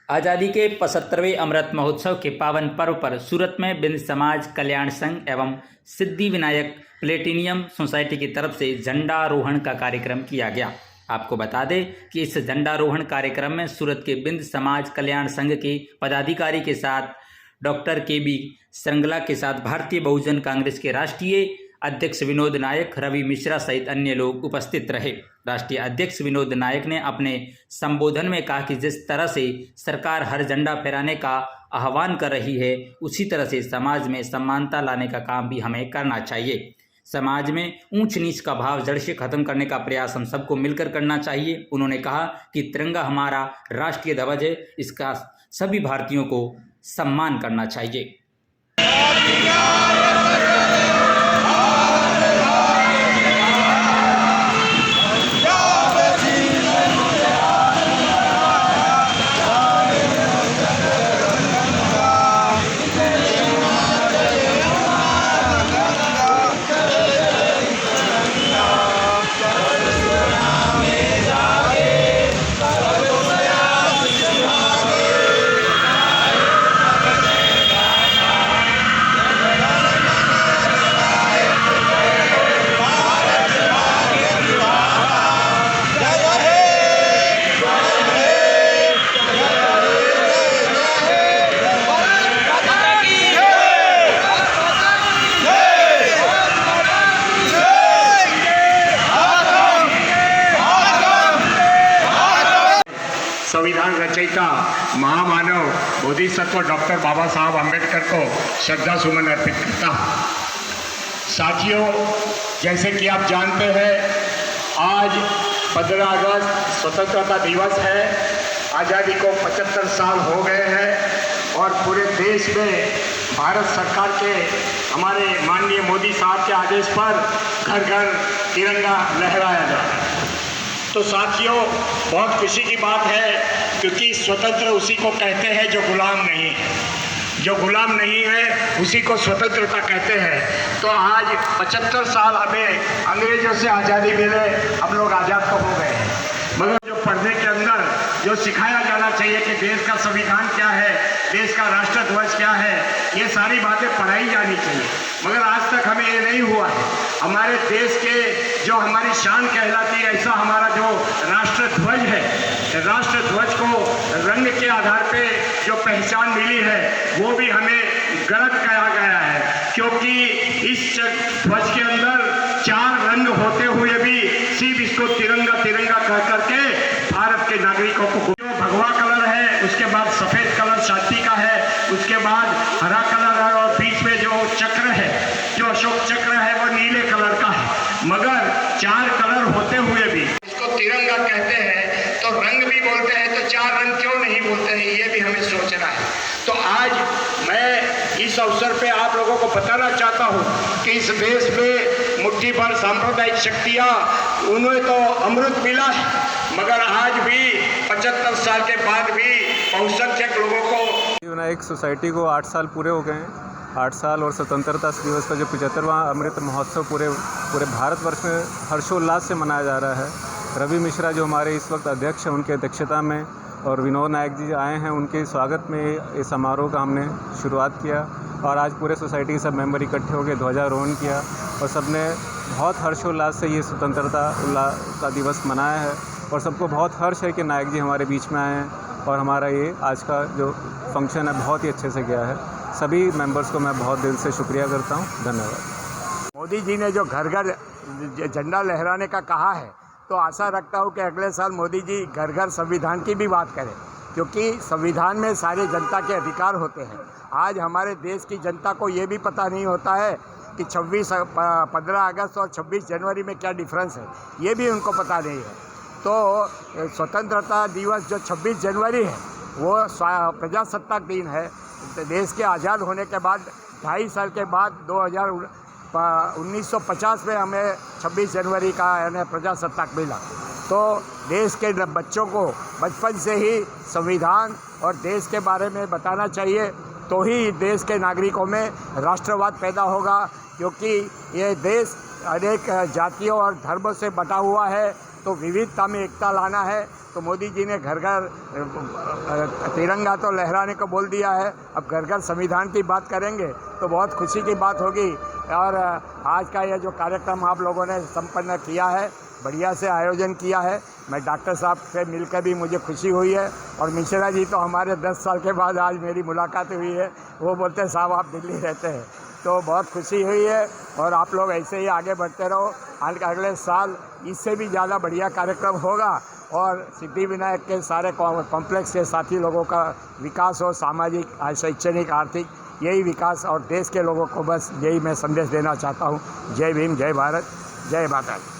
आज़ादी के 75वें अमृत महोत्सव के पावन पर्व पर सूरत में बिंद समाज कल्याण संघ एवं सिद्धि विनायक प्लेटिनियम सोसाइटी की तरफ से झंडारोहण का कार्यक्रम किया गया। आपको बता दें कि इस झंडारोहण कार्यक्रम में सूरत के बिंद समाज कल्याण संघ के पदाधिकारी के साथ डॉक्टर KB श्रृंगला के साथ भारतीय बहुजन कांग्रेस के राष्ट्रीय अध्यक्ष विनोद नायक, रवि मिश्रा सहित अन्य लोग उपस्थित रहे। राष्ट्रीय अध्यक्ष विनोद नायक ने अपने संबोधन में कहा कि जिस तरह से सरकार हर झंडा फहराने का आह्वान कर रही है, उसी तरह से समाज में समानता लाने का काम भी हमें करना चाहिए। समाज में ऊंच नीच का भाव जड़ से खत्म करने का प्रयास हम सबको मिलकर करना चाहिए। उन्होंने कहा कि तिरंगा हमारा राष्ट्रीय ध्वज है, इसका सभी भारतीयों को सम्मान करना चाहिए। संविधान रचयिता महामानव बोधिसत्व डॉक्टर बाबा साहब अम्बेडकर को श्रद्धा सुमन अर्पित करता हूँ। साथियों, जैसे कि आप जानते हैं, आज 15 अगस्त स्वतंत्रता दिवस है। आज़ादी को 75 साल हो गए हैं और पूरे देश में भारत सरकार के हमारे माननीय मोदी साहब के आदेश पर घर घर तिरंगा लहराया जा रहा है। तो साथियों, बहुत खुशी की बात है, क्योंकि स्वतंत्र उसी को कहते हैं जो गुलाम नहीं है। जो गुलाम नहीं है उसी को स्वतंत्रता कहते हैं। तो आज 75 साल हमें अंग्रेजों से आज़ादी मिले, हम लोग आज़ाद तो हो गए हैं, मगर जो पढ़ने के अंदर जो सिखाया जाना चाहिए कि देश का संविधान क्या है, देश का राष्ट्र ध्वज क्या है, ये सारी बातें पढ़ाई जानी चाहिए, मगर आज तक हमें ये नहीं हुआ है। हमारे देश के जो हमारी शान कहलाती है, ऐसा हमारा जो राष्ट्र ध्वज है, राष्ट्र ध्वज को रंग के आधार पे जो पहचान मिली है, वो भी हमें गलत कहा गया है, क्योंकि इस ध्वज के अंदर 4 रंग होते हुए भी सिर्फ इसको तिरंगा तिरंगा कह करके भारत के नागरिकों को जो भगवा कलर है, उसके बाद सफ़ेद कलर शांति का है, उसके बाद हरा कलर है और बीच में जो चक्र है, जो अशोक चक्र है, वो नीले कलर का है। मगर 4 कलर होते हुए भी इसको तिरंगा कहते हैं, तो रंग भी बोलते हैं, तो 4 रंग क्यों नहीं बोलते हैं, ये भी हमें सोचना है। तो आज मैं इस अवसर पे आप लोगों को बताना चाहता हूँ कि इस देश में मुट्ठी भर सांप्रदायिक शक्तियाँ, उन्हें तो अमृत मिला है, मगर आज भी 75 साल के बाद भी बहुसंख्यक लोगों को विनायक सोसाइटी को 8 साल पूरे हो गए हैं। 8 साल और स्वतंत्रता दिवस का जो 75वां अमृत महोत्सव पूरे भारतवर्ष में हर्षोल्लास से मनाया जा रहा है। रवि मिश्रा जो हमारे इस वक्त अध्यक्ष हैं, उनके अध्यक्षता में, और विनोद नायक जी आए हैं, उनके स्वागत में इस समारोह का हमने शुरुआत किया। और आज पूरे सोसाइटी के सब मेंबर इकट्ठे होकर ध्वजारोहण किया और सबने बहुत हर्षोल्लास से ये स्वतंत्रता का दिवस मनाया है। और सबको बहुत हर्ष है कि नायक जी हमारे बीच में आए हैं और हमारा ये आज का जो फंक्शन है बहुत ही अच्छे से गया है। सभी मेंबर्स को मैं बहुत दिल से शुक्रिया करता हूँ। धन्यवाद। मोदी जी ने जो घर घर झंडा लहराने का कहा है, तो आशा रखता हूँ कि अगले साल मोदी जी घर घर संविधान की भी बात करें, क्योंकि संविधान में सारे जनता के अधिकार होते हैं। आज हमारे देश की जनता को ये भी पता नहीं होता है कि 15 अगस्त और 26 जनवरी में क्या डिफरेंस है, ये भी उनको पता नहीं है। तो स्वतंत्रता दिवस जो 26 जनवरी है, वो प्रजासत्ताक दिन है। देश के आज़ाद होने के बाद 2.5 साल के बाद 1950 में हमें 26 जनवरी का यानी प्रजासत्ताक मिला। तो देश के बच्चों को बचपन से ही संविधान और देश के बारे में बताना चाहिए, तो ही देश के नागरिकों में राष्ट्रवाद पैदा होगा, क्योंकि ये देश अनेक जातियों और धर्मों से बटा हुआ है। तो विविधता में एकता लाना है। तो मोदी जी ने घर घर तिरंगा तो लहराने को बोल दिया है, अब घर घर संविधान की बात करेंगे तो बहुत खुशी की बात होगी। और आज का यह जो कार्यक्रम आप लोगों ने संपन्न किया है, बढ़िया से आयोजन किया है। मैं डॉक्टर साहब से मिलकर भी मुझे खुशी हुई है, और मिश्रा जी तो हमारे 10 साल के बाद आज मेरी मुलाकात हुई है। वो बोलते हैं साहब आप दिल्ली रहते हैं, तो बहुत खुशी हुई है। और आप लोग ऐसे ही आगे बढ़ते रहो, अगले साल इससे भी ज़्यादा बढ़िया कार्यक्रम होगा और सिद्धिविनायक के सारे कॉम्प्लेक्स के साथी लोगों का विकास हो, सामाजिक, शैक्षणिक, आर्थिक, यही विकास, और देश के लोगों को बस यही मैं संदेश देना चाहता हूँ। जय भीम, जय भारत, जय माता दी।